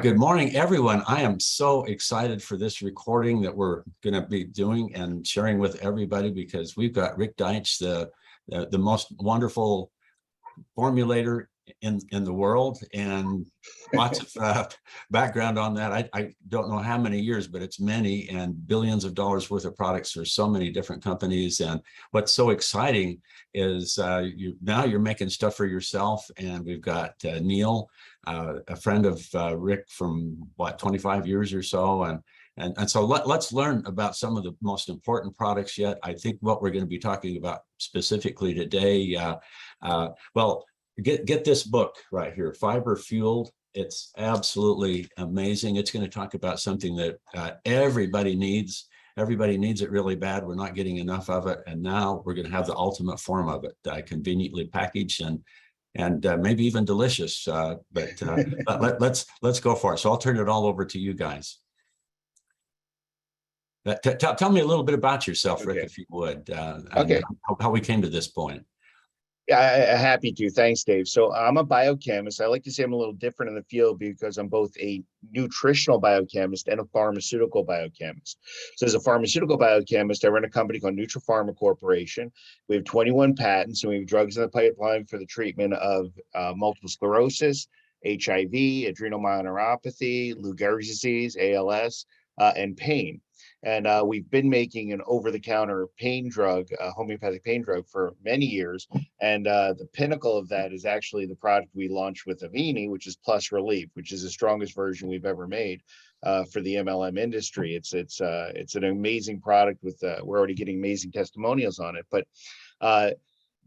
Good morning, everyone. I am so excited for this recording that we're going to be doing and sharing with everybody because we've got Rik Deitsch, the most wonderful formulator in the world, and lots of background on that. I don't know how many years, but it's many, and billions of dollars worth of products for so many different companies. And what's so exciting is now you're making stuff for yourself. And we've got Neil, a friend of Rik from 25 years or so, and so let's learn about some of the most important products yet. I think what we're going to be talking about specifically today, well, get this book right here, Fiber Fueled. It's absolutely amazing. It's going to talk about something that everybody needs. Everybody needs it really bad. We're not getting enough of it, and now we're going to have the ultimate form of it, conveniently packaged and maybe even delicious. But let's go for it. So I'll turn it all over to you guys. Tell me a little bit about yourself, Rik, if you would, and how we came to this point. Yeah, happy to. Thanks, Dave. So I'm a biochemist. I like to say I'm a little different in the field because I'm both a nutritional biochemist and a pharmaceutical biochemist. So as a pharmaceutical biochemist, I run a company called Nutrapharma Corporation. We have 21 patents, and we have drugs in the pipeline for the treatment of multiple sclerosis, HIV, adrenal myeloneuropathy, Lou Gehrig's disease, ALS, and pain. And we've been making an over-the-counter pain drug, homeopathic pain drug, for many years. And the pinnacle of that is actually the product we launched with Avini, which is Plus Relief, which is the strongest version we've ever made for the MLM industry. It's an amazing product with we're already getting amazing testimonials on it. But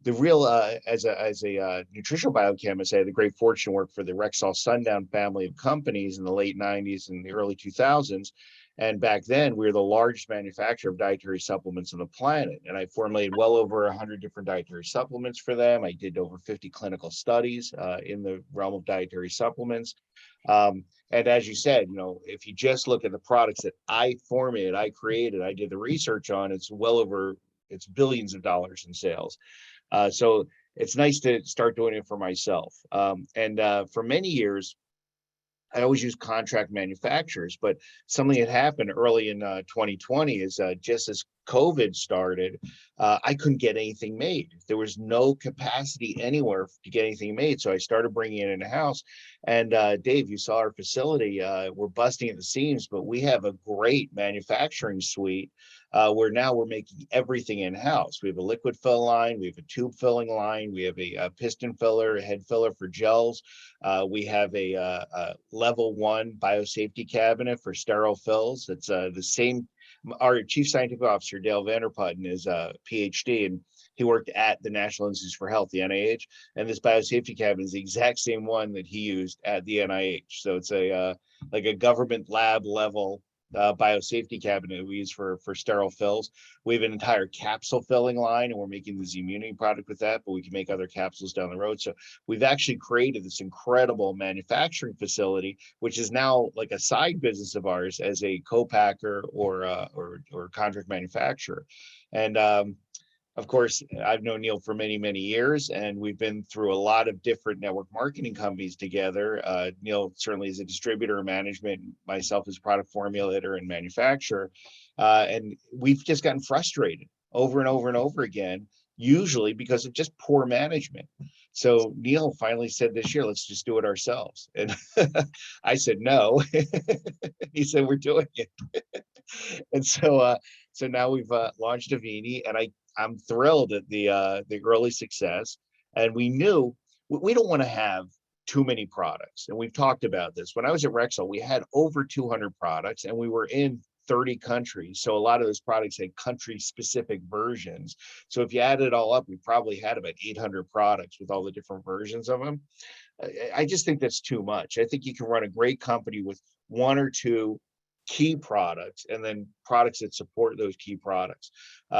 the real as a nutritional biochemist, I had the great fortune to work for the Rexall Sundown family of companies in the late 90s and the early 2000s. And back then, we were the largest manufacturer of dietary supplements on the planet. And I formulated well over 100 different dietary supplements for them. I did over 50 clinical studies in the realm of dietary supplements. And as you said, if you just look at the products that I formulated, I created, I did the research on, it's billions of dollars in sales. So it's nice to start doing it for myself. And for many years, I always use contract manufacturers, but something that happened early in 2020 is just as COVID started, I couldn't get anything made. There was no capacity anywhere to get anything made. So I started bringing it in-house. And Dave, you saw our facility. We're busting at the seams, but we have a great manufacturing suite where now we're making everything in-house. We have a liquid fill line, we have a tube filling line, we have a piston filler, a head filler for gels. We have a level 1 biosafety cabinet for sterile fills. It's the same. Our chief scientific officer, Dale Vanderputten, is a PhD, and he worked at the National Institutes for Health, the NIH, and this biosafety cabinet is the exact same one that he used at the NIH. So it's like a government lab level biosafety cabinet we use for sterile fills. We have an entire capsule filling line, and we're making the Z-Immunity product with that, but we can make other capsules down the road. So we've actually created this incredible manufacturing facility, which is now like a side business of ours as a co-packer or contract manufacturer. And of course, I've known Neil for many, many years, and we've been through a lot of different network marketing companies together. Neil certainly is a distributor, management, myself as product formulator and manufacturer. And we've just gotten frustrated over and over and over again, usually because of just poor management. So Neil finally said this year, let's just do it ourselves. And I said, no. He said, we're doing it. And so now we've launched Avini, and I'm thrilled at the early success. And we knew we don't want to have too many products. And we've talked about this. When I was at Rexall, we had over 200 products, and we were in 30 countries. So a lot of those products had country-specific versions. So if you add it all up, we probably had about 800 products with all the different versions of them. I just think that's too much. I think you can run a great company with one or two key products and then products that support those key products.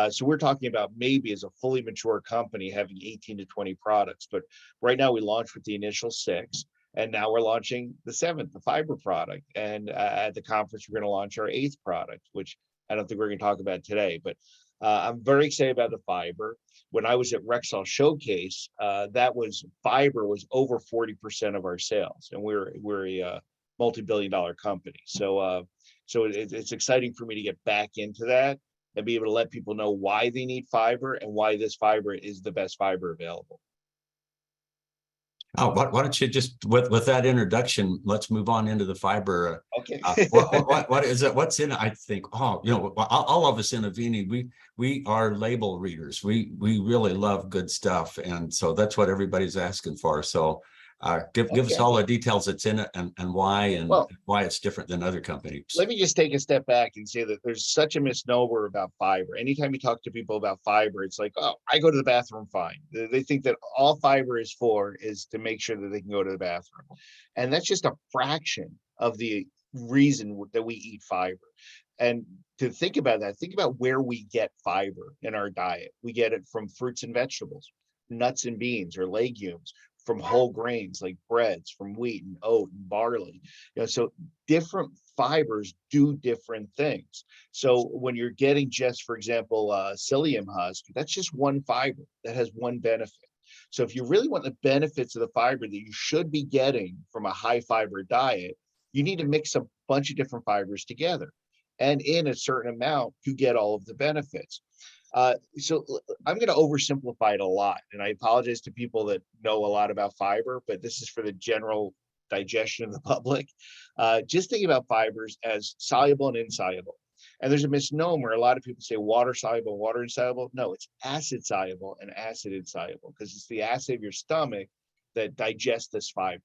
So we're talking about maybe as a fully mature company having 18 to 20 products. But right now we launched with the initial 6. And now we're launching the 7th, the fiber product. And at the conference, we're going to launch our 8th product, which I don't think we're going to talk about today. But I'm very excited about the fiber. When I was at Rexall Showcase, fiber was over 40% of our sales, and we're a multi-billion-dollar company. So it's exciting for me to get back into that and be able to let people know why they need fiber and why this fiber is the best fiber available. Oh, why don't you just with that introduction, let's move on into the fiber. Okay. What is it? What's in it? I think, oh, all of us in Avini, we are label readers. We really love good stuff, and so that's what everybody's asking for. So give us all the details that's in it and why, and Well, why it's different than other companies. let me just take a step back and say that there's such a misnomer about fiber. Anytime you talk to people about fiber, it's like, oh, I go to the bathroom fine. They think that all fiber is for is to make sure that they can go to the bathroom. And that's just a fraction of the reason that we eat fiber. And to think about that, think about where we get fiber in our diet. We get it from fruits and vegetables, nuts and beans or legumes, from whole grains like breads, from wheat and oat and barley. So different fibers do different things. So when you're getting just, for example, psyllium husk, that's just one fiber that has one benefit. So if you really want the benefits of the fiber that you should be getting from a high fiber diet, you need to mix a bunch of different fibers together. And in a certain amount, you get all of the benefits. So I'm going to oversimplify it a lot, and I apologize to people that know a lot about fiber, but this is for the general digestion of the public. Just think about fibers as soluble and insoluble. And there's a misnomer. A lot of people say water soluble, water insoluble. No, it's acid soluble and acid insoluble, because it's the acid of your stomach that digests this fiber.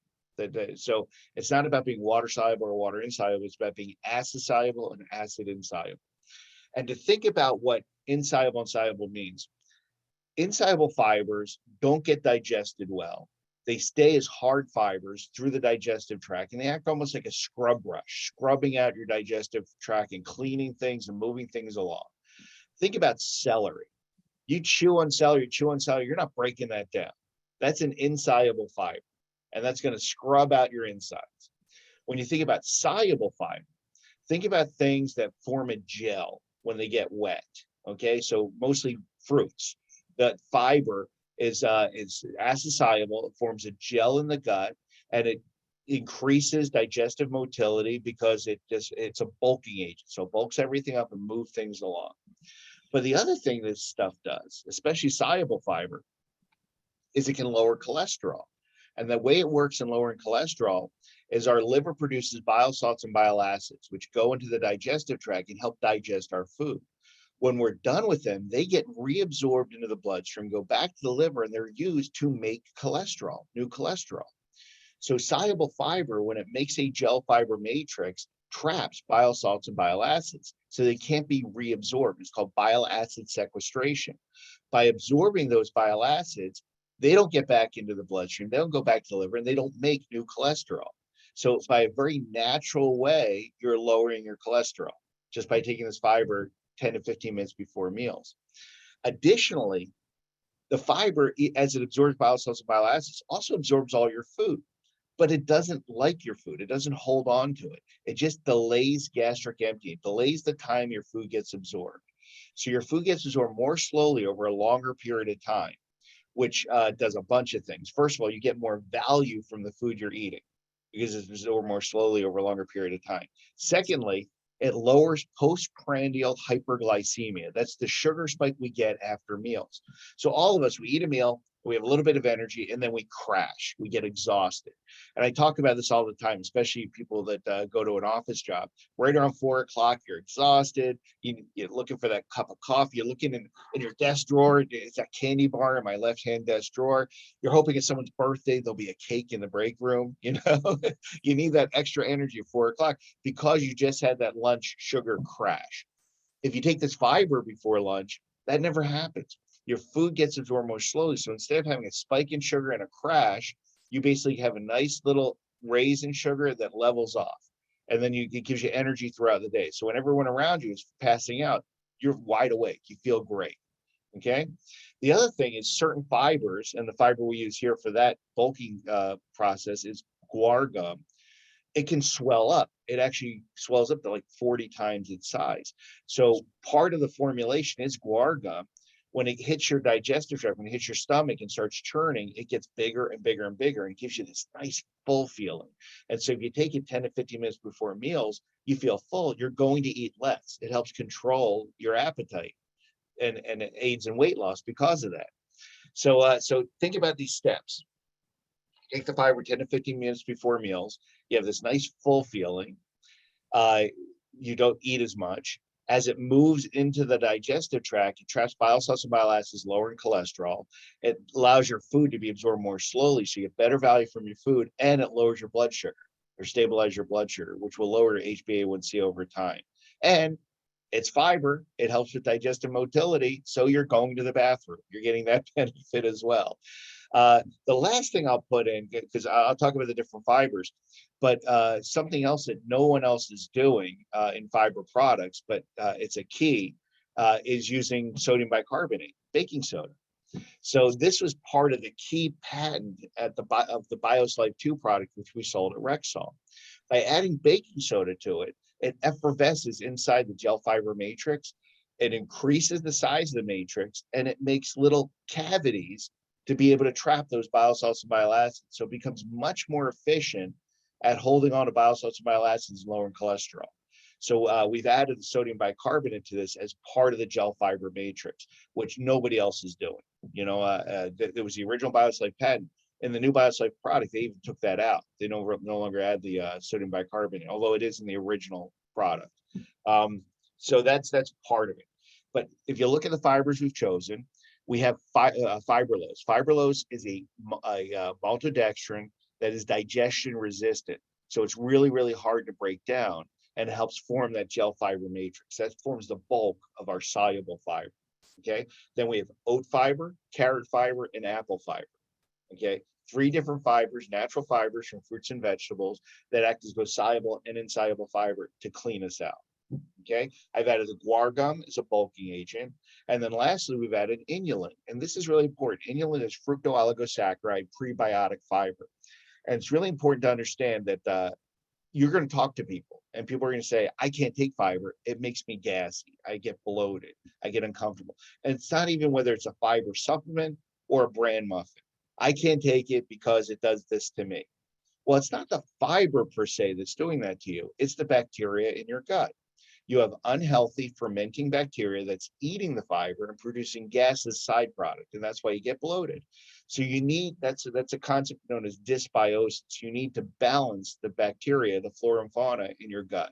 So it's not about being water soluble or water insoluble. It's about being acid soluble and acid insoluble. And to think about what insoluble and soluble means. Insoluble fibers don't get digested well. They stay as hard fibers through the digestive tract, and they act almost like a scrub brush, scrubbing out your digestive tract and cleaning things and moving things along. Think about celery. You chew on celery, you're not breaking that down. That's an insoluble fiber, and that's going to scrub out your insides. When you think about soluble fiber, think about things that form a gel when they get wet. Okay, so mostly fruits. The fiber is acid soluble. It forms a gel in the gut, and it increases digestive motility because it's a bulking agent. So it bulks everything up and moves things along. But the other thing this stuff does, especially soluble fiber, is it can lower cholesterol. And the way it works in lowering cholesterol is our liver produces bile salts and bile acids, which go into the digestive tract and help digest our food. When we're done with them, they get reabsorbed into the bloodstream, go back to the liver, and they're used to make cholesterol, new cholesterol. So soluble fiber, when it makes a gel fiber matrix, traps bile salts and bile acids, so they can't be reabsorbed. It's called bile acid sequestration. By absorbing those bile acids, they don't get back into the bloodstream, they don't go back to the liver, and they don't make new cholesterol. So by a very natural way, you're lowering your cholesterol just by taking this fiber 10 to 15 minutes before meals. Additionally, the fiber, as it absorbs bile salts and bile acids, also absorbs all your food, but it doesn't like your food. It doesn't hold on to it. It just delays gastric emptying. It delays the time your food gets absorbed. So your food gets absorbed more slowly over a longer period of time, which does a bunch of things. First of all, you get more value from the food you're eating because it's absorbed more slowly over a longer period of time. Secondly, it lowers postprandial hyperglycemia. That's the sugar spike we get after meals. So all of us, we eat a meal, we have a little bit of energy, and then we crash, we get exhausted. And I talk about this all the time, especially people that go to an office job. Right around 4 o'clock, you're exhausted, you're looking for that cup of coffee, you're looking in your desk drawer, it's that candy bar in my left-hand desk drawer. You're hoping it's someone's birthday, there'll be a cake in the break room, you need that extra energy at 4 o'clock because you just had that lunch sugar crash. If you take this fiber before lunch, that never happens. Your food gets absorbed more slowly. So instead of having a spike in sugar and a crash, you basically have a nice little raise in sugar that levels off. And then it gives you energy throughout the day. So when everyone around you is passing out, you're wide awake. You feel great. Okay. The other thing is certain fibers, and the fiber we use here for that bulking process is guar gum. it can swell up. It actually swells up to like 40 times its size. So part of the formulation is guar gum. When it hits your digestive tract, when it hits your stomach and starts churning, it gets bigger and bigger and bigger and gives you this nice full feeling. And so if you take it 10 to 15 minutes before meals, you feel full, you're going to eat less. It helps control your appetite, and it aids in weight loss because of that. So think about these steps. Take the fiber 10 to 15 minutes before meals. You have this nice full feeling. You don't eat as much. As it moves into the digestive tract, it traps bile salts and bile acids, lowering cholesterol. It allows your food to be absorbed more slowly, so you get better value from your food, and it lowers your blood sugar or stabilize your blood sugar, which will lower your HbA1c over time. And it's fiber. It helps with digestive motility, so you're going to the bathroom. You're getting that benefit as well. The last thing I'll put in, because I'll talk about the different fibers, but something else that no one else is doing in fiber products, but it's a key, is using sodium bicarbonate, baking soda. So this was part of the key patent of the BioSlife 2 product, which we sold at Rexall. By adding baking soda to it, it effervesces inside the gel fiber matrix. It increases the size of the matrix, and it makes little cavities to be able to trap those bile salts and bile acids. So it becomes much more efficient at holding on to bile salts and bile acids and lowering cholesterol. So we've added the sodium bicarbonate to this as part of the gel fiber matrix, which nobody else is doing. You know, there was the original BioSlife patent. In the new BioSlife product, they even took that out. They no longer add the sodium bicarbonate, although it is in the original product. So that's part of it. But if you look at the fibers we've chosen, we have fibrillose. Fibrillose is a maltodextrin that is digestion resistant. So it's really, really hard to break down, and it helps form that gel fiber matrix. That forms the bulk of our soluble fiber. Okay. Then we have oat fiber, carrot fiber, and apple fiber. Okay. 3 different fibers, natural fibers from fruits and vegetables that act as both soluble and insoluble fiber to clean us out. Okay, I've added the guar gum as a bulking agent. And then lastly, we've added inulin. And this is really important. Inulin is fructooligosaccharide prebiotic fiber. And it's really important to understand that you're going to talk to people, and people are going to say, I can't take fiber. It makes me gassy. I get bloated. I get uncomfortable. And it's not even whether it's a fiber supplement or a bran muffin. I can't take it because it does this to me. Well, it's not the fiber per se that's doing that to you. It's the bacteria in your gut. You have unhealthy fermenting bacteria that's eating the fiber and producing gas as side product, and that's why you get bloated. So you need, that's a concept known as dysbiosis. You need to balance the bacteria, the flora and fauna in your gut.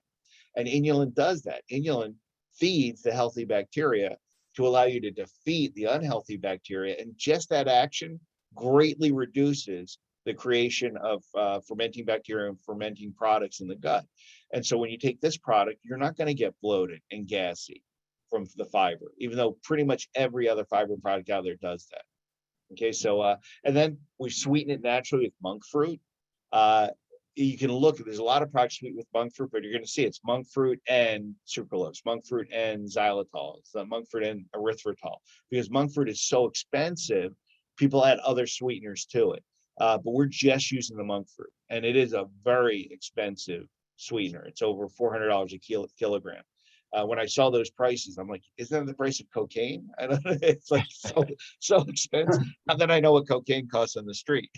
And inulin does that. Inulin feeds the healthy bacteria to allow you to defeat the unhealthy bacteria, and just that action greatly reduces the creation of fermenting bacteria and fermenting products in the gut. And so when you take this product, you're not going to get bloated and gassy from the fiber, even though pretty much every other fiber product out there does that. Okay, so and then we sweeten it naturally with monk fruit. You can look, there's a lot of products sweetened with monk fruit, but you're going to see it's monk fruit and sucralose, monk fruit and xylitol, it's monk fruit and erythritol. Because monk fruit is so expensive, people add other sweeteners to it. But we're just using the monk fruit, and it is a very expensive sweetener. It's over $400 a kilogram. When I saw those prices, I'm like, isn't that the price of cocaine? I don't know. It's like so expensive. Not that I know what cocaine costs on the street.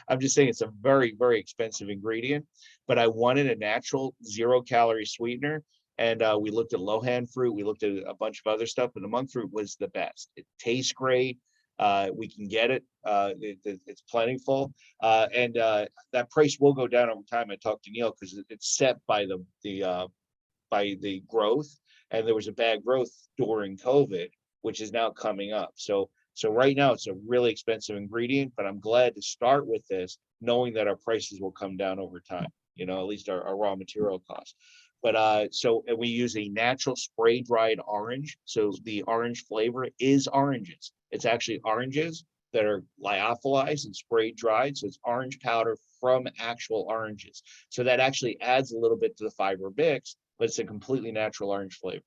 I'm just saying it's a very, very expensive ingredient, but I wanted a natural 0-calorie sweetener. And we looked at Lohan fruit. We looked at a bunch of other stuff, but the monk fruit was the best. It tastes great. We can get it. It's plentiful. And that price will go down over time. I talked to Neil because it's set by the growth, and there was a bad growth during COVID, which is now coming up. So right now it's a really expensive ingredient, but I'm glad to start with this, knowing that our prices will come down over time, you know, at least our raw material costs. But so we use a natural spray dried orange. So the orange flavor is oranges. It's actually oranges that are lyophilized and spray dried. So it's orange powder from actual oranges. So that actually adds a little bit to the fiber mix, but it's a completely natural orange flavor.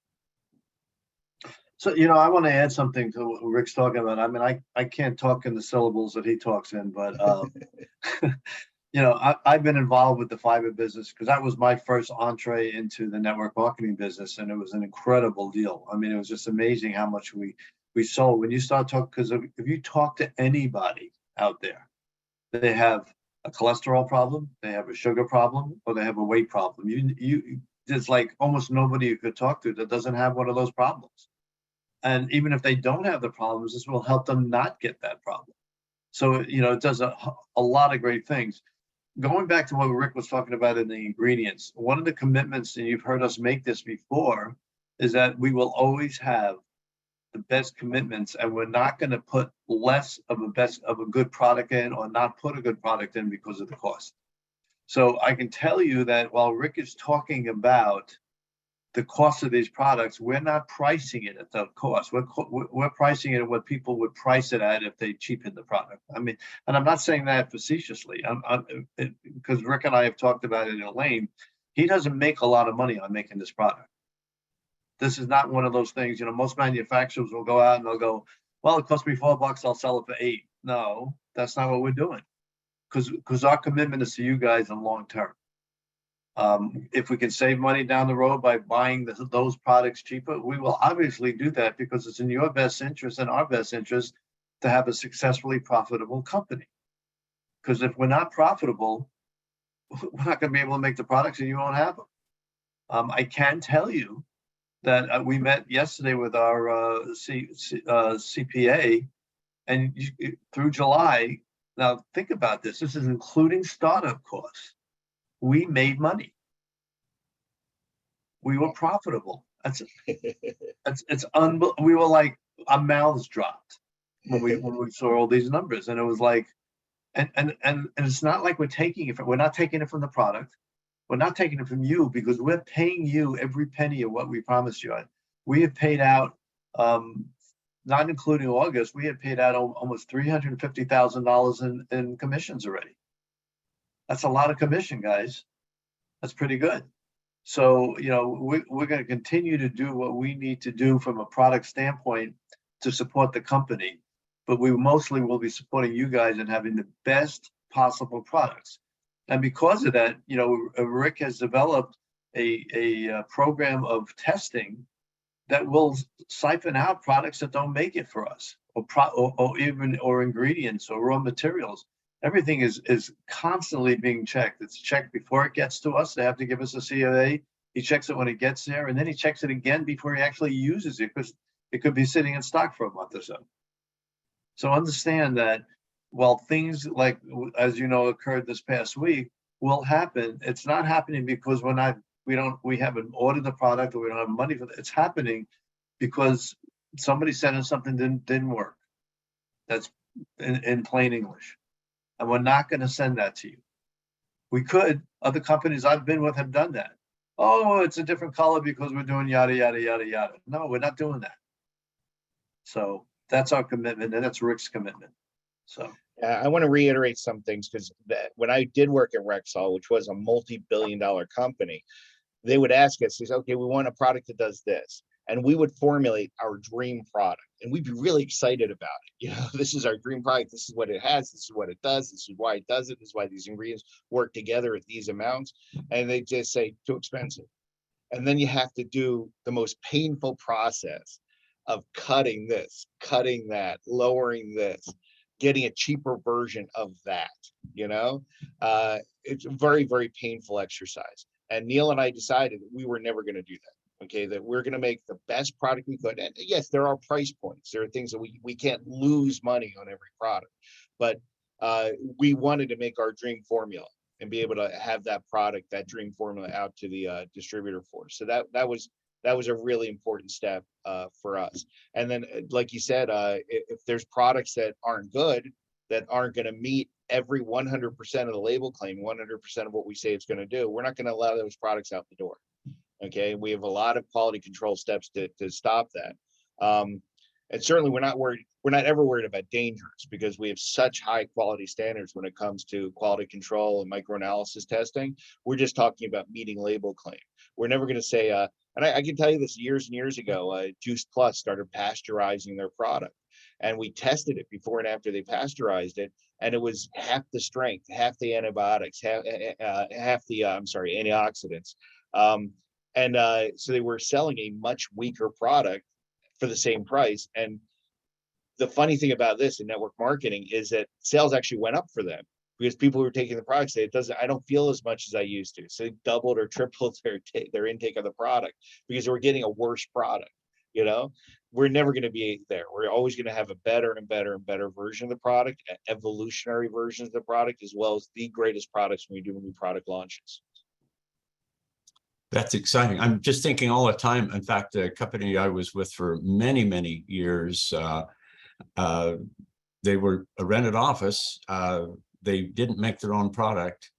So, you know, I want to add something to what Rick's talking about. I mean, I can't talk in the syllables that he talks in, but, I've been involved with the fiber business because that was my first entree into the network marketing business, and it was an incredible deal. I mean, it was just amazing how much we sold. When you start talking, because if you talk to anybody out there, they have a cholesterol problem, they have a sugar problem, or they have a weight problem. There's like almost nobody you could talk to that doesn't have one of those problems. And even if they don't have the problems, this will help them not get that problem. So, it does a lot of great things. Going back to what Rik was talking about in the ingredients, one of the commitments, and you've heard us make this before, is that we will always have the best commitments, and we're not going to put less of a good product in or not put a good product in because of the cost. So I can tell you that while Rik is talking about the cost of these products, we're not pricing it at the cost. We're pricing it at what people would price it at if they cheapen the product. I mean, and I'm not saying that facetiously, because Rik and I have talked about it in Elaine. He doesn't make a lot of money on making this product. This is not one of those things, most manufacturers will go out and they'll go, well, it cost me $4, I'll sell it for $8. No, that's not what we're doing. Because our commitment is to you guys in long term. If we can save money down the road by buying those products cheaper, we will obviously do that because it's in your best interest and our best interest to have a successfully profitable company. Because if we're not profitable, we're not going to be able to make the products and you won't have them. I can tell you that we met yesterday with our CPA, and through July. Now think about this. This is including startup costs. We made money. We were profitable. It's unbelievable. We were like, our mouths dropped when we saw all these numbers, and it was like, and it's not like we're taking it. We're not taking it from the product. We're not taking it from you because we're paying you every penny of what we promised you. We have paid out, not including August, we had paid out almost $350,000 in commissions already. That's a lot of commission, guys. That's pretty good. So, we're going to continue to do what we need to do from a product standpoint to support the company, but we mostly will be supporting you guys and having the best possible products. And because of that, Rik has developed a program of testing that will siphon out products that don't make it for us, or ingredients or raw materials. Everything is constantly being checked. It's checked before it gets to us. They have to give us a COA. He checks it when it gets there, and then he checks it again before he actually uses it, because it could be sitting in stock for a month or so. So understand that while things like, as occurred this past week, will happen, it's not happening because we haven't ordered the product or we don't have money for it. It's happening because somebody sent us something didn't work. That's in plain English. And we're not going to send that to you. We could. Other companies I've been with have done that. Oh, it's a different color because we're doing yada, yada, yada, yada. No, we're not doing that. So that's our commitment, and that's Rik's commitment. So I want to reiterate some things, because when I did work at Rexall, which was a multi-billion-dollar company, they would ask us, okay, we want a product that does this. And we would formulate our dream product, and we'd be really excited about it. This is our dream product. This is what it has. This is what it does. This is why it does it. This is why these ingredients work together at these amounts. And they just say, too expensive. And then you have to do the most painful process of cutting this, cutting that, lowering this, getting a cheaper version of that. It's a very, very painful exercise. And Neil and I decided we were never going to do that. Okay, that we're going to make the best product we could. And yes, there are price points. There are things that we can't lose money on every product, but we wanted to make our dream formula and be able to have that product, that dream formula, out to the distributor force. So that was a really important step for us. And then, like you said, if there's products that aren't good, that aren't going to meet every 100% of the label claim, 100% of what we say it's going to do, we're not going to allow those products out the door. Okay, we have a lot of quality control steps to stop that. And certainly we're not ever worried about dangers, because we have such high quality standards when it comes to quality control and microanalysis testing. We're just talking about meeting label claim. We're never going to say, and I can tell you this, years and years ago, Juice Plus started pasteurizing their product, and we tested it before and after they pasteurized it. and it was half the strength, half the antibiotics, half the antioxidants. So they were selling a much weaker product for the same price. And the funny thing about this in network marketing is that sales actually went up for them, because people who were taking the product say, I don't feel as much as I used to. So they doubled or tripled their intake of the product because they were getting a worse product. We're never going to be there. We're always going to have a better and better and better version of the product, evolutionary versions of the product, as well as the greatest products when we do new product launches. That's exciting. I'm just thinking all the time. In fact, the company I was with for many, many years, they were a rented office. They didn't make their own product.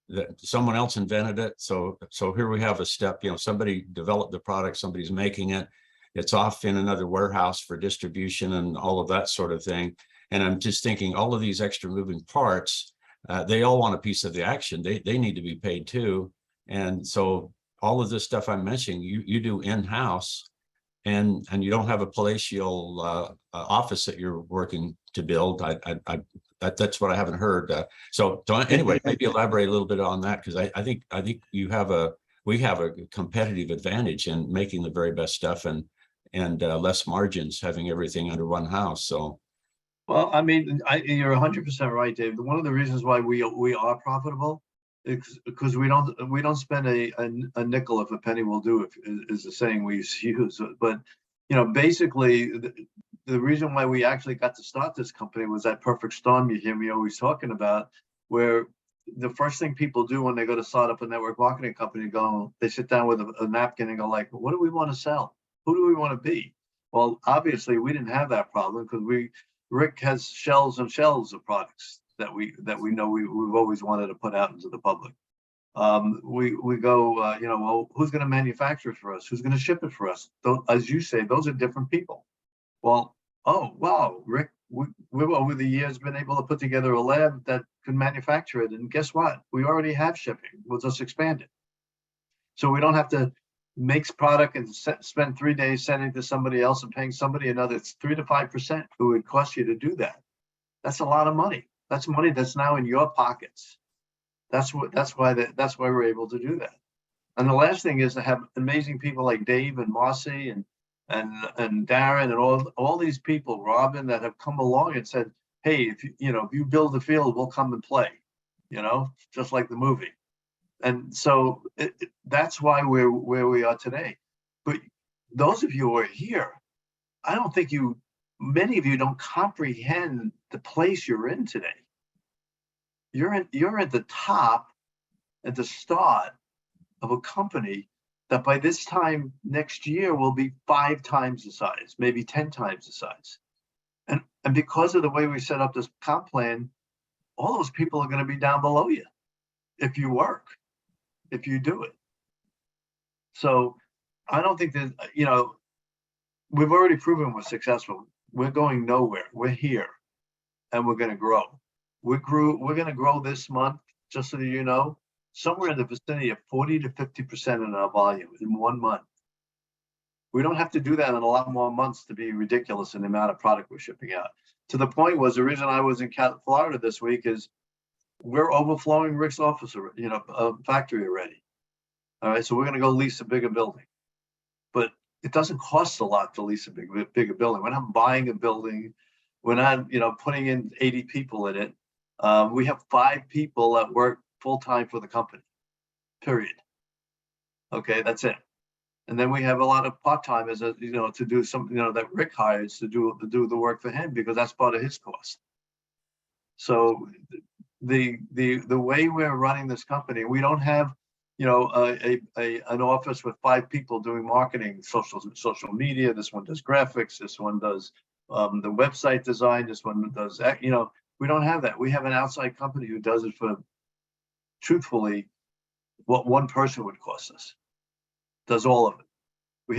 That someone else invented it. So here we have a step. Somebody developed the product. Somebody's making it. It's off in another warehouse for distribution and all of that sort of thing. And I'm just thinking, all of these extra moving parts, they all want a piece of the action. They need to be paid too. And so all of this stuff I'm mentioning, you do in-house, and you don't have a palatial office that you're working to build. That's what I haven't heard. So anyway, maybe elaborate a little bit on that, because I think we have a competitive advantage in making the very best stuff and less margins, having everything under one house. So. Well, I mean, you're 100% right, Dave. One of the reasons why we are profitable is because we don't spend a nickel if a penny will do, is the saying we used to use. But basically, the reason why we actually got to start this company was that perfect storm you hear me always talking about, where the first thing people do when they go to start up a network marketing company, they sit down with a napkin and go like, what do we want to sell? Who do we want to be? Well, obviously we didn't have that problem, because Rik has shelves and shelves of products that we know we've always wanted to put out into the public. We go, well, who's going to manufacture it for us? Who's going to ship it for us? As you say, those are different people. Well, oh, wow, Rik, we've over the years been able to put together a lab that can manufacture it. And guess what? We already have shipping. We'll just expand it. So we don't have to make product and spend 3 days sending it to somebody else and paying somebody another 3 to 5% who would cost you to do that. That's a lot of money. That's money that's now in your pockets. That's why we're able to do that. And the last thing is to have amazing people like Dave and Marcy and Darren and all these people, Robin, that have come along and said, hey, if you build the field, we'll come and play, just like the movie. And so that's why we're where we are today. But those of you who are here, I don't think many of you don't comprehend the place you're in today. You're at the top, at the start of a company that by this time next year will be 5 times the size, maybe 10 times the size. And because of the way we set up this comp plan, all those people are going to be down below you if you work, if you do it. So I don't think that, we've already proven we're successful. We're going nowhere. We're here, and we're going to grow. We're going to grow this month, just so that you know, somewhere in the vicinity of 40 to 50% in our volume in 1 month. We don't have to do that in a lot more months to be ridiculous in the amount of product we're shipping out. To the point was, the reason I was in Florida this week is we're overflowing Rik's office, factory already. All right, so we're going to go lease a bigger building. But it doesn't cost a lot to lease a bigger building. We're not buying a building. We're not, putting in 80 people in it. We have 5 people that work full-time for the company, period. Okay, that's it. And then we have a lot of part-timers, to do something, that Rik hires to do the work for him, because that's part of his cost. So the way we're running this company, we don't have, an office with 5 people doing marketing, social media. This one does graphics. This one does the website design. This one does that. We don't have that. We have an outside company who does it for, truthfully, what one person would cost us. Does all of it. We've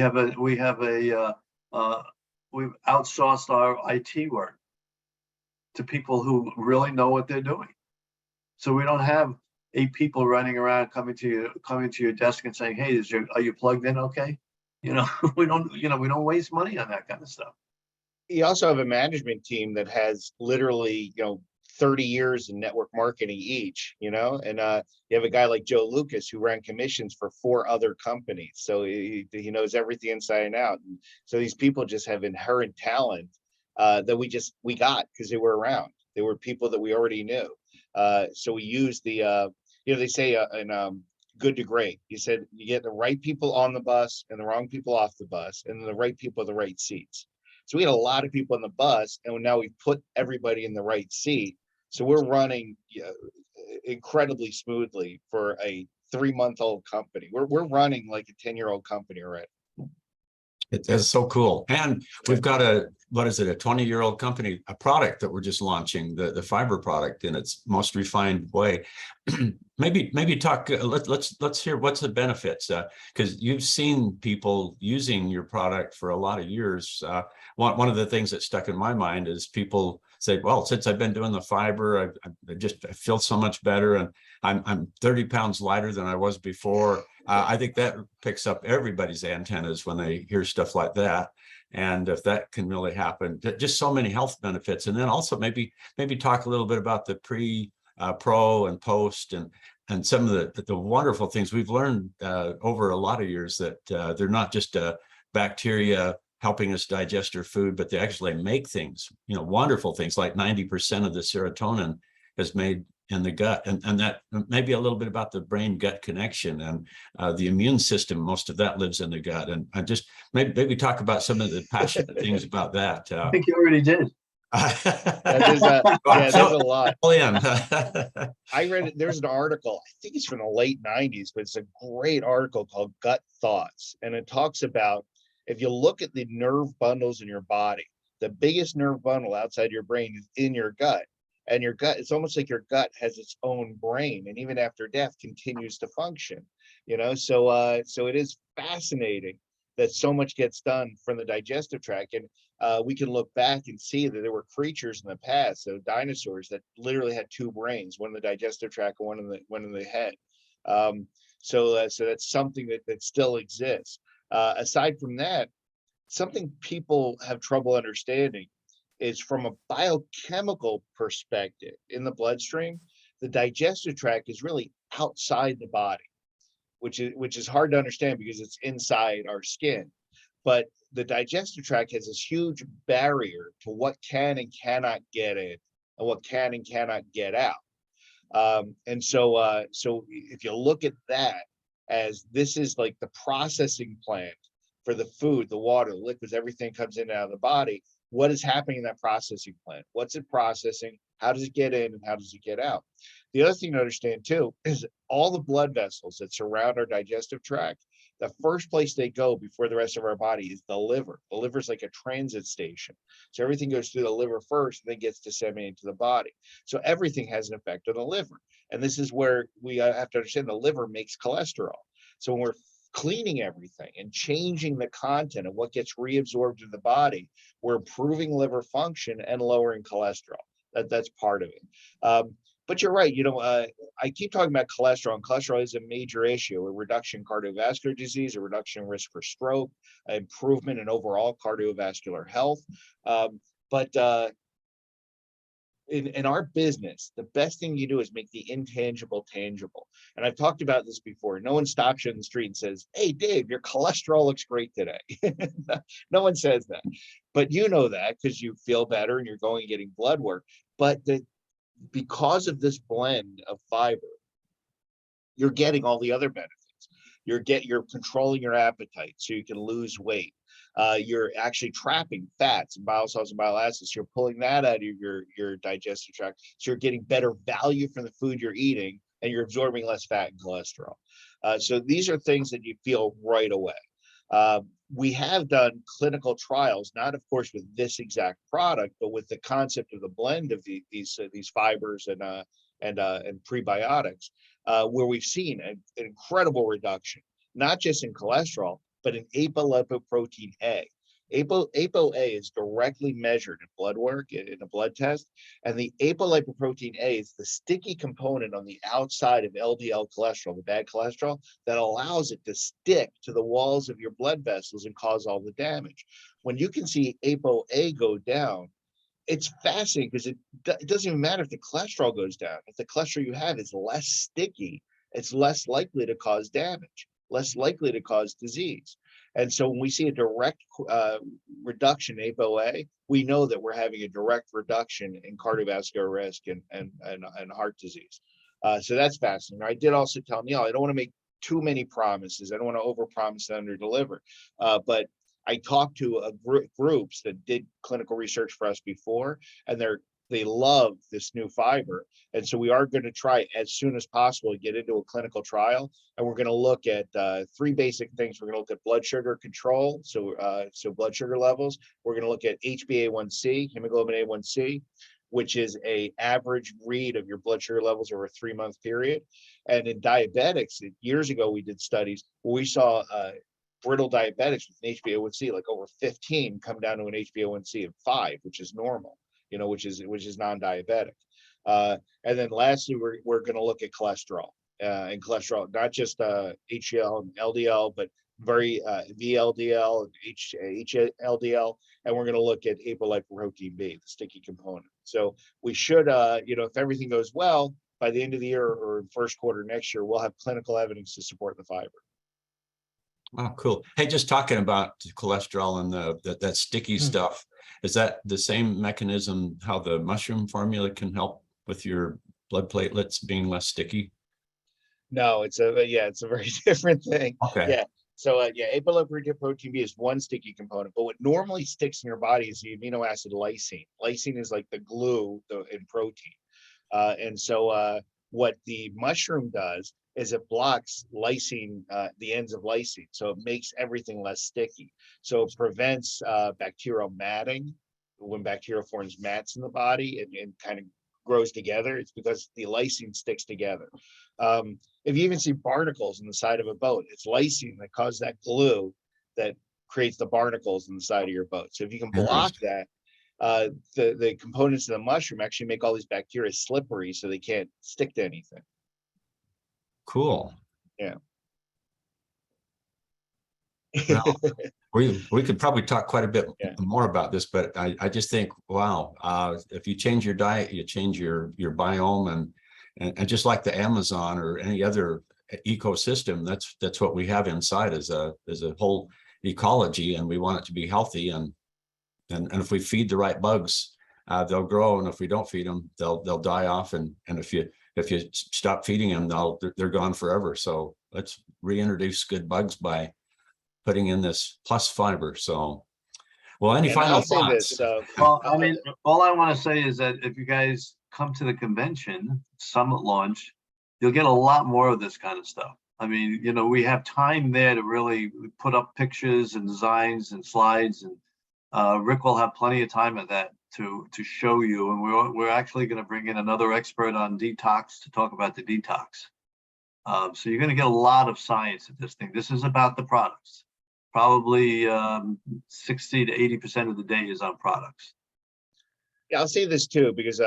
outsourced our IT work to people who really know what they're doing. So we don't have 8 people running around coming to your desk and saying, "Hey, are you plugged in? Okay." We don't waste money on that kind of stuff. You also have a management team that has literally, 30 years in network marketing each, you know, and you have a guy like Joe Lucas who ran commissions for 4 other companies. So he knows everything inside and out. And so these people just have inherent talent that we got because they were around. They were people that we already knew. So we used the, you know, they say in Good to Great, you said you get the right people on the bus and the wrong people off the bus, and the right people in the right seats. So we had a lot of people on the bus, and now we've put everybody in the right seat. So we're running incredibly smoothly for a 3-month-old company. We're running like a 10-year-old company already. It's so cool. And we've got a 20-year-old company, a product that we're just launching, the fiber product in its most refined way. maybe talk, let's hear what's the benefits, because you've seen people using your product for a lot of years. One of the things that stuck in my mind is people say, well, since I've been doing the fiber, I feel so much better, and I'm 30 pounds lighter than I was before. I think that picks up everybody's antennas when they hear stuff like that. And if that can really happen, just so many health benefits. And then also maybe talk a little bit about the pro and post, and some of the wonderful things we've learned over a lot of years, that they're not just bacteria helping us digest our food, but they actually make things, you know, wonderful things, like 90% of the serotonin is made in the gut, and that maybe a little bit about the brain gut connection, and the immune system, most of that lives in the gut. And I just maybe talk about some of the passionate things about that. I think you already did. There's a lot. I read it. There's an article, I think it's from the late 90s, but it's a great article called Gut Thoughts. And it talks about, if you look at the nerve bundles in your body, the biggest nerve bundle outside your brain is in your gut. And your gut, it's almost like your gut has its own brain, and even after death continues to function, you know. So it is fascinating that so much gets done from the digestive tract. And we can look back and see that there were creatures in the past, so dinosaurs, that literally had 2 brains, one in the digestive tract and one in the head. So that's something that still exists. Aside from that, something people have trouble understanding is, from a biochemical perspective, in the bloodstream, the digestive tract is really outside the body, which is hard to understand because it's inside our skin. But the digestive tract has this huge barrier to what can and cannot get in, and what can and cannot get out. So if you look at that as, this is like the processing plant for the food, the water, the liquids, everything comes in and out of the body. What is happening in that processing plant? What's it processing? How does it get in and how does it get out? The other thing to understand too is all the blood vessels that surround our digestive tract, the first place they go before the rest of our body is the liver. The liver is like a transit station. So everything goes through the liver first, and then gets disseminated to the body. So everything has an effect on the liver. And this is where we have to understand the liver makes cholesterol. So when we're cleaning everything and changing the content of what gets reabsorbed in the body, we're improving liver function and lowering cholesterol. That's part of it. But you're right. You know, I keep talking about cholesterol, and cholesterol is a major issue: a reduction in cardiovascular disease, a reduction in risk for stroke, improvement in overall cardiovascular health. But in our business, the best thing you do is make the intangible tangible. And I've talked about this before. No one stops you in the street and says, "Hey, Dave, your cholesterol looks great today." No one says that. But you know that because you feel better and you're going and getting blood work. But because of this blend of fiber, you're getting all the other benefits. You're controlling your appetite so you can lose weight. You're actually trapping fats and bile salts and bile acids. You're pulling that out of your digestive tract. So you're getting better value from the food you're eating, and you're absorbing less fat and cholesterol. So these are things that you feel right away. We have done clinical trials, not of course with this exact product, but with the concept of the blend of these fibers and prebiotics, where we've seen an incredible reduction, not just in cholesterol, but in apolipoprotein A. ApoA is directly measured in blood work, in a blood test, and the apolipoprotein A is the sticky component on the outside of LDL cholesterol, the bad cholesterol, that allows it to stick to the walls of your blood vessels and cause all the damage. When you can see ApoA go down, it's fascinating because it doesn't even matter if the cholesterol goes down. If the cholesterol you have is less sticky, it's less likely to cause damage, less likely to cause disease. And so when we see a direct reduction in ApoA, we know that we're having a direct reduction in cardiovascular risk and heart disease. So that's fascinating. I did also tell Neil, I don't want to make too many promises. I don't want to overpromise and underdeliver. But I talked to groups that did clinical research for us before, and they love this new fiber. And so we are going to try as soon as possible to get into a clinical trial. And we're going to look at 3 basic things. We're going to look at blood sugar control, so blood sugar levels. We're going to look at HbA1c, hemoglobin A1c, which is an average read of your blood sugar levels over a 3-month period. And in diabetics, years ago, we did studies where we saw brittle diabetics with an HbA1c like over 15 come down to an HbA1c of 5, which is normal, which is non-diabetic. And then lastly, we're going to look at cholesterol and cholesterol, not just HDL and LDL, but very VLDL and HLDL, and we're going to look at apolipoprotein B, the sticky component. So we should, if everything goes well, by the end of the year or first quarter next year, we'll have clinical evidence to support the fiber. Oh, cool. Hey, just talking about cholesterol and that sticky stuff, is that the same mechanism how the mushroom formula can help with your blood platelets being less sticky? No, it's a very different thing. Okay. Yeah. So apolipoprotein B is one sticky component, but what normally sticks in your body is the amino acid lysine. Lysine is like the glue in protein. And so what the mushroom does is it blocks lysine, the ends of lysine. So it makes everything less sticky. So it prevents bacterial matting. When bacteria forms mats in the body and kind of grows together, it's because the lysine sticks together. If you even see barnacles in the side of a boat, it's lysine that causes that glue that creates the barnacles in the side of your boat. So if you can block that, the components of the mushroom actually make all these bacteria slippery so they can't stick to anything. Cool. Yeah. Well, we could probably talk quite a bit more about this, but I just think, wow, if you change your diet, you change your biome, and just like the Amazon or any other ecosystem, that's what we have inside as a whole ecology, and we want it to be healthy. And if we feed the right bugs, they'll grow, and if we don't feed them, they'll die off. And if you stop feeding them, they're gone forever. So let's reintroduce good bugs by putting in this plus fiber. So, well, any final thoughts? Well, I mean, all I want to say is that if you guys come to the convention summit launch, you'll get a lot more of this kind of stuff. I mean, we have time there to really put up pictures and designs and slides, and Rik will have plenty of time at that to show you. And we're actually going to bring in another expert on detox to talk about the detox. So you're going to get a lot of science at this thing. This is about the products. Probably 60 to 80% of the day is on products. Yeah, I'll say this too, because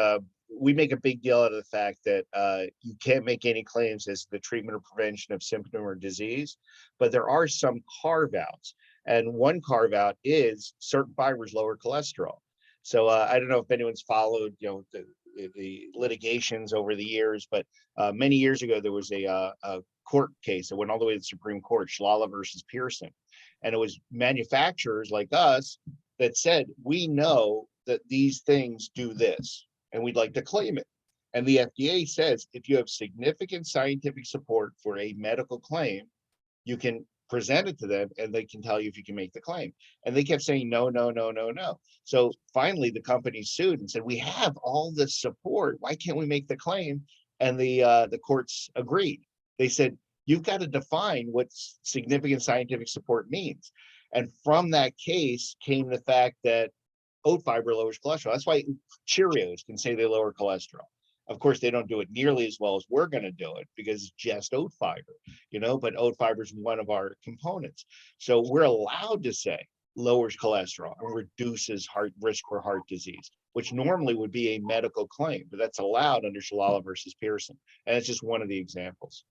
we make a big deal out of the fact that you can't make any claims as the treatment or prevention of symptom or disease, but there are some carve-outs. And one carve-out is certain fibers lower cholesterol. So I don't know if anyone's followed, the litigations over the years, but many years ago, there was a court case that went all the way to the Supreme Court, Shalala versus Pearson. And it was manufacturers like us that said, we know that these things do this, and we'd like to claim it. And the FDA says, if you have significant scientific support for a medical claim, you can present it to them and they can tell you if you can make the claim. And they kept saying, no, no, no, no, no. So finally, the company sued and said, we have all this support. Why can't we make the claim? And the courts agreed. They said, you've got to define what significant scientific support means. And from that case came the fact that oat fiber lowers cholesterol. That's why Cheerios can say they lower cholesterol. Of course, they don't do it nearly as well as we're going to do it because it's just oat fiber, but oat fiber is one of our components. So we're allowed to say lowers cholesterol and reduces risk for heart disease, which normally would be a medical claim, but that's allowed under Shalala versus Pearson. And it's just one of the examples.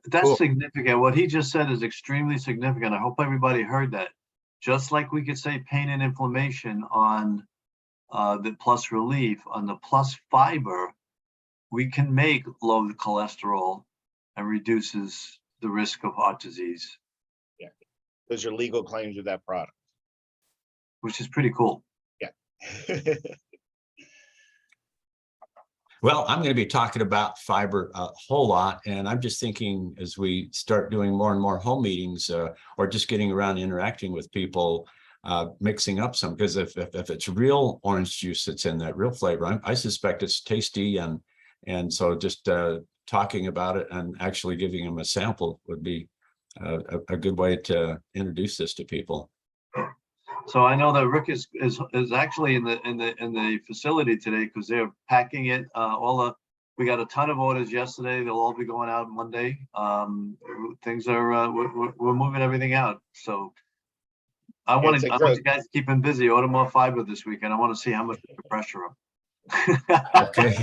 That's significant. What he just said is extremely significant. I hope everybody heard that. just like we could say pain and inflammation on the plus relief, on the plus fiber, we can make low cholesterol and reduces the risk of heart disease, Yeah, those are legal claims with that product. which is pretty cool. Yeah. Well, I'm going to be talking about fiber a whole lot, and I'm just thinking as we start doing more and more home meetings, or just getting around interacting with people, mixing up some, because if it's real orange juice that's in that real flavor, I suspect it's tasty, and so just talking about it and actually giving them a sample would be a good way to introduce this to people. So I know that Rik is actually in the facility today because they're packing it. We got a ton of orders yesterday. They'll all be going out Monday. Things are we're moving everything out. So I want you guys to keep them busy. Order more fiber this weekend. I want to see how much to pressure them. Okay.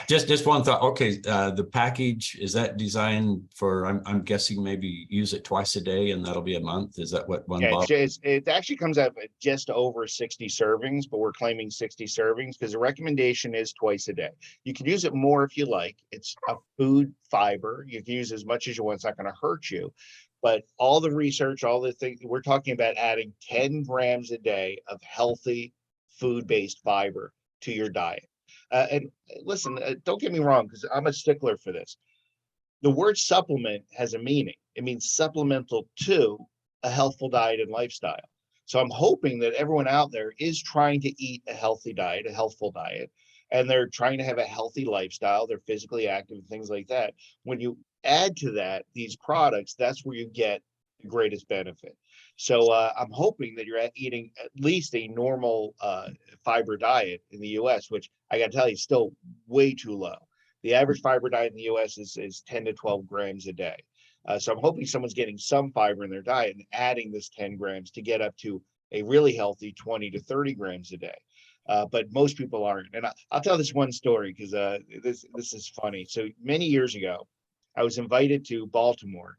Just one thought. Okay, the package, is that designed for? I'm guessing maybe use it twice a day, and that'll be a month. Is that what one bottle? It actually comes out at just over 60 servings, but we're claiming 60 servings because the recommendation is twice a day. You can use it more if you like. It's a food fiber. You can use as much as you want. It's not going to hurt you. But all the research, all the things, we're talking about adding 10 grams a day of healthy food-based fiber to your diet. And listen, don't get me wrong, because I'm a stickler for this. The word supplement has a meaning. It means supplemental to a healthful diet and lifestyle. So I'm hoping that everyone out there is trying to eat a healthy diet, a healthful diet, and they're trying to have a healthy lifestyle. They're physically active, things like that. When you add to that these products, that's where you get the greatest benefit. So I'm hoping that you're eating at least a normal fiber diet in the US, which I got to tell you is still way too low. The average fiber diet in the US is 10 to 12 grams a day. So I'm hoping someone's getting some fiber in their diet and adding this 10 grams to get up to a really healthy 20 to 30 grams a day. But most people aren't. And I'll tell this one story because this is funny. So many years ago, I was invited to Baltimore.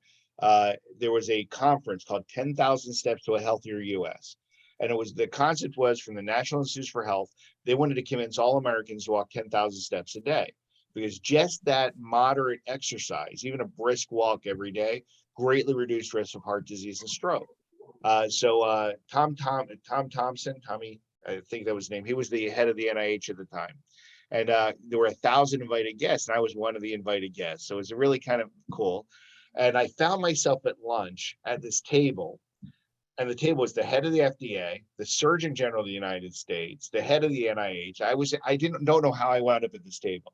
There was a conference called 10,000 Steps to a Healthier US. And the concept was from the National Institutes for Health. They wanted to convince all Americans to walk 10,000 steps a day, because just that moderate exercise, even a brisk walk every day, greatly reduced risk of heart disease and stroke. So Tommy, I think that was his name. He was the head of the NIH at the time. And there were 1,000 invited guests, and I was one of the invited guests. So it was really kind of cool. And I found myself at lunch at this table, and the table was the head of the FDA, the Surgeon General of the United States, the head of the NIH. I don't know how I wound up at this table.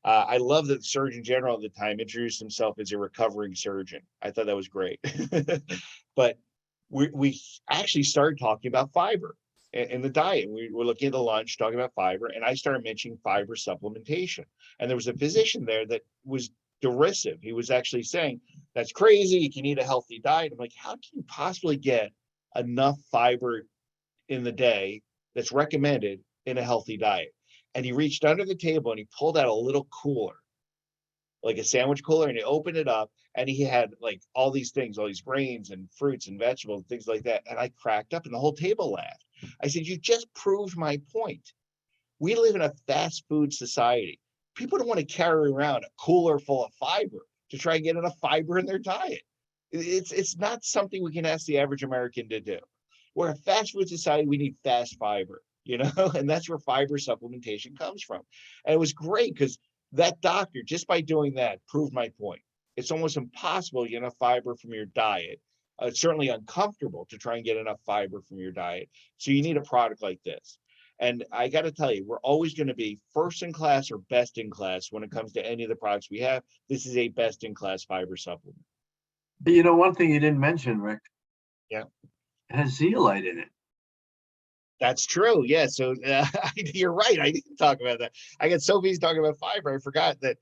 I love that the Surgeon General at the time introduced himself as a recovering surgeon. I thought that was great. But we actually started talking about fiber in the diet. We were looking at the lunch, talking about fiber, and I started mentioning fiber supplementation. And there was a physician there that was derisive. He was actually saying, that's crazy, you can eat a healthy diet. I'm like, how can you possibly get enough fiber in the day that's recommended in a healthy diet? And he reached under the table and he pulled out a little cooler, like a sandwich cooler, and he opened it up and he had like all these things, all these grains and fruits and vegetables and things like that. And I cracked up and the whole table laughed. I said, you just proved my point. We live in a fast food society. People don't want to carry around a cooler full of fiber to try and get enough fiber in their diet. It's not something we can ask the average American to do. We're a fast food society. We need fast fiber, and that's where fiber supplementation comes from. And it was great because that doctor, just by doing that, proved my point. It's almost impossible to get enough fiber from your diet. It's certainly uncomfortable to try and get enough fiber from your diet. So you need a product like this. And I got to tell you, we're always going to be first in class or best in class when it comes to any of the products we have. This is a best in class fiber supplement. But one thing you didn't mention, Rik. Yeah. It has zeolite in it. That's true. Yeah. So you're right. I didn't talk about that. I got so busy talking about fiber, I forgot that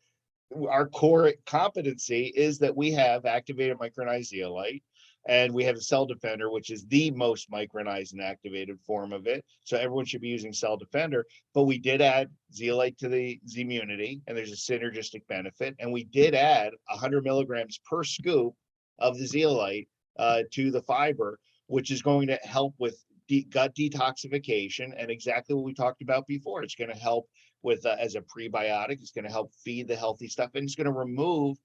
our core competency is that we have activated micronized zeolite. And we have a Cell Defender, which is the most micronized and activated form of it. So everyone should be using Cell Defender. But we did add zeolite to the Zimmunity, and there's a synergistic benefit. And we did add 100 milligrams per scoop of the zeolite to the fiber, which is going to help with gut detoxification and exactly what we talked about before. It's going to help with as a prebiotic. It's going to help feed the healthy stuff, and it's going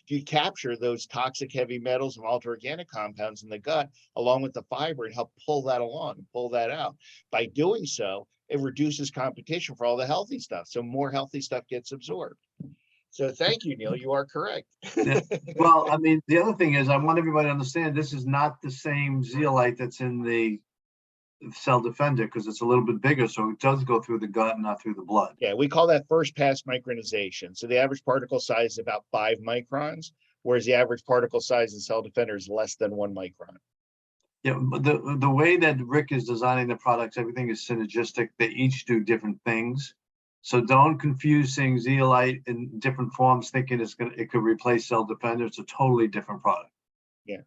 to capture those toxic heavy metals and alter organic compounds in the gut along with the fiber and help pull that along, pull that out. By doing so, it reduces competition for all the healthy stuff. So more healthy stuff gets absorbed. So thank you, Neil. You are correct. Yeah. Well, I mean, the other thing is I want everybody to understand this is not the same zeolite that's in the cell defender because it's a little bit bigger. So it does go through the gut, not through the blood. Yeah, we call that first pass micronization. So the average particle size is about 5 microns, whereas the average particle size in cell defender is less than 1 micron. Yeah, but the way that Rik is designing the products, everything is synergistic. They each do different things. So don't confuse saying zeolite in different forms, thinking it could replace cell defender. It's a totally different product. Yeah.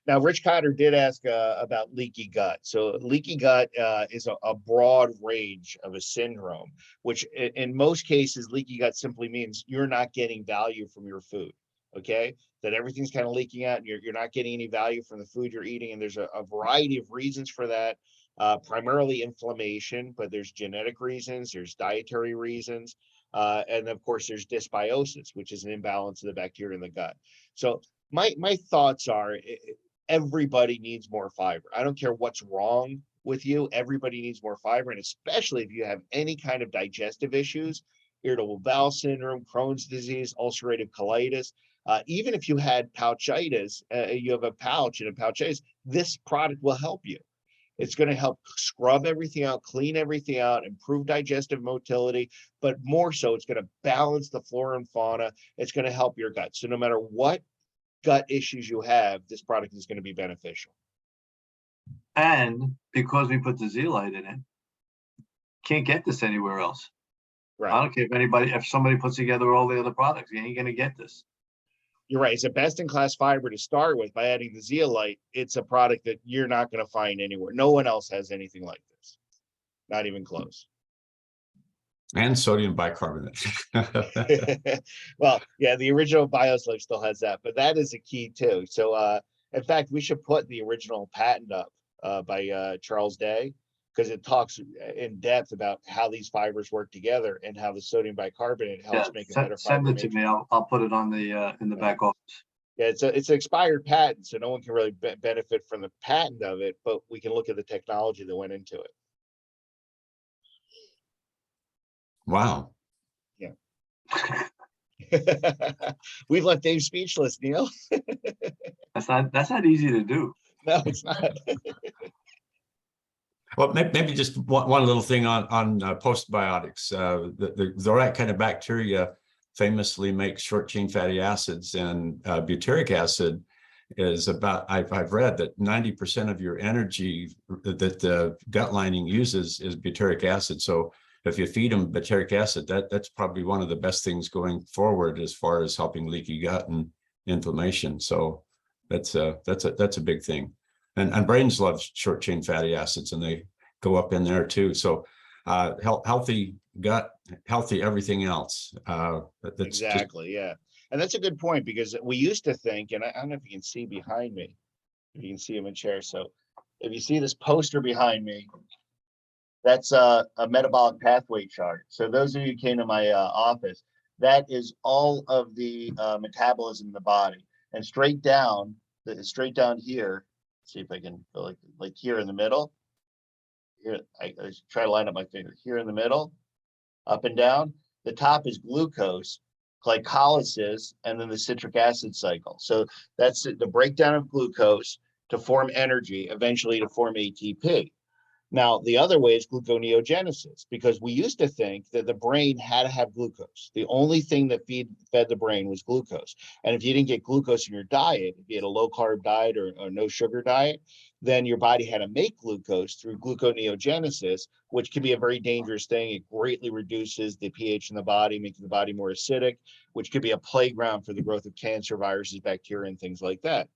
Now, Rich Cotter did ask about leaky gut. So leaky gut is a broad range of a syndrome, which in most cases, leaky gut simply means you're not getting value from your food, okay? That everything's kind of leaking out and you're not getting any value from the food you're eating. And there's a variety of reasons for that, primarily inflammation, but there's genetic reasons, there's dietary reasons, and of course, there's dysbiosis, which is an imbalance of the bacteria in the gut. So my thoughts are, everybody needs more fiber. I don't care what's wrong with you. Everybody needs more fiber. And especially if you have any kind of digestive issues, irritable bowel syndrome, Crohn's disease, ulcerative colitis, even if you had pouchitis, you have a pouch and a pouchitis, this product will help you. It's going to help scrub everything out, clean everything out, improve digestive motility, but more so, it's going to balance the flora and fauna. It's going to help your gut. So no matter what gut issues you have, this product is going to be beneficial. And because we put the zeolite in it, can't get this anywhere else. Right. I don't care if somebody puts together all the other products, you ain't going to get this. You're right. It's a best-in-class fiber to start with. By adding the zeolite, it's a product that you're not going to find anywhere. No one else has anything like this. Not even close. And sodium bicarbonate. Well, yeah, the original BioSlife still has that, but that is a key too. So, in fact, we should put the original patent up by Charles Day, because it talks in depth about how these fibers work together and how the sodium bicarbonate helps make a better fiber. Send it to me. I'll put it on the in the back office. Yeah, it's an expired patent, so no one can really benefit from the patent of it, but we can look at the technology that went into it. Wow. Yeah. We've left Dave speechless, Neil. That's not easy to do. No, it's not. Well, maybe just one little thing on postbiotics. The right kind of bacteria famously makes short chain fatty acids, and butyric acid is about, I've read that 90% of your energy that the gut lining uses is butyric acid. So if you feed them butyric acid, that's probably one of the best things going forward as far as helping leaky gut and inflammation. So that's a big thing. And brains love short chain fatty acids, and they go up in there too. So healthy gut, healthy everything else. Exactly, yeah. And that's a good point, because we used to think, and I don't know if you can see behind me, if you can see him in chair. So if you see this poster behind me, that's a metabolic pathway chart. So those of you who came to my office, that is all of the metabolism in the body. And straight down here, see if I can feel like here in the middle. Here, I try to line up my finger here in the middle, up and down. The top is glucose, glycolysis, and then the citric acid cycle. So that's the breakdown of glucose to form energy, eventually to form ATP. Now, the other way is gluconeogenesis, because we used to think that the brain had to have glucose. The only thing that fed the brain was glucose. And if you didn't get glucose in your diet, if you had a low carb diet or no sugar diet, then your body had to make glucose through gluconeogenesis, which can be a very dangerous thing. It greatly reduces the pH in the body, making the body more acidic, which could be a playground for the growth of cancer, viruses, bacteria, and things like that.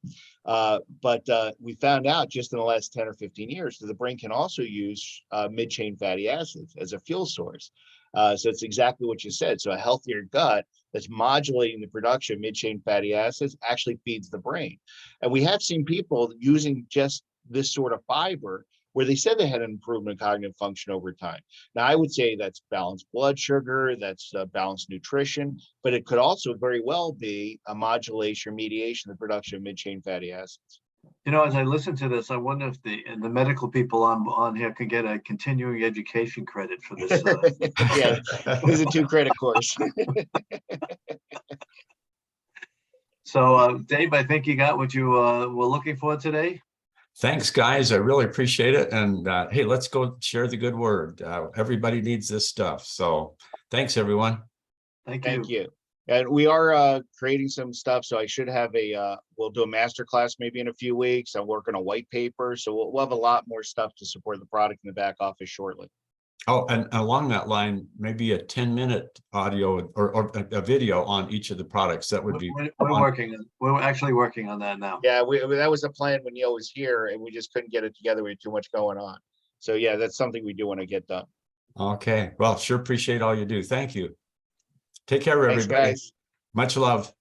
But we found out just in the last 10 or 15 years that the brain can also use mid-chain fatty acids as a fuel source. So it's exactly what you said. So a healthier gut that's modulating the production of mid-chain fatty acids actually feeds the brain. And we have seen people using just this sort of fiber where they said they had an improvement in cognitive function over time. Now, I would say that's balanced blood sugar, that's balanced nutrition, but it could also very well be a modulation or mediation of the production of mid-chain fatty acids. You know, as I listen to this, I wonder if the medical people on here could get a continuing education credit for this. Yeah, this is a 2-credit course. So, Dave, I think you got what you were looking for today. Thanks, guys. I really appreciate it. And hey, let's go share the good word. Everybody needs this stuff. So thanks, everyone. Thank Thank you. you. And we are creating some stuff. So I should have we'll do a master class maybe in a few weeks. I'm working on a white paper. So we'll have a lot more stuff to support the product in the back office shortly. Oh, and along that line, maybe a 10-minute audio or a video on each of the products. That would be We're actually working on that now. Yeah, that was the plan when Neil was here, and we just couldn't get it together. We had too much going on. So yeah, that's something we do want to get done. Okay. Well, sure appreciate all you do. Thank you. Take care, Thanks, everybody. guys. Much love.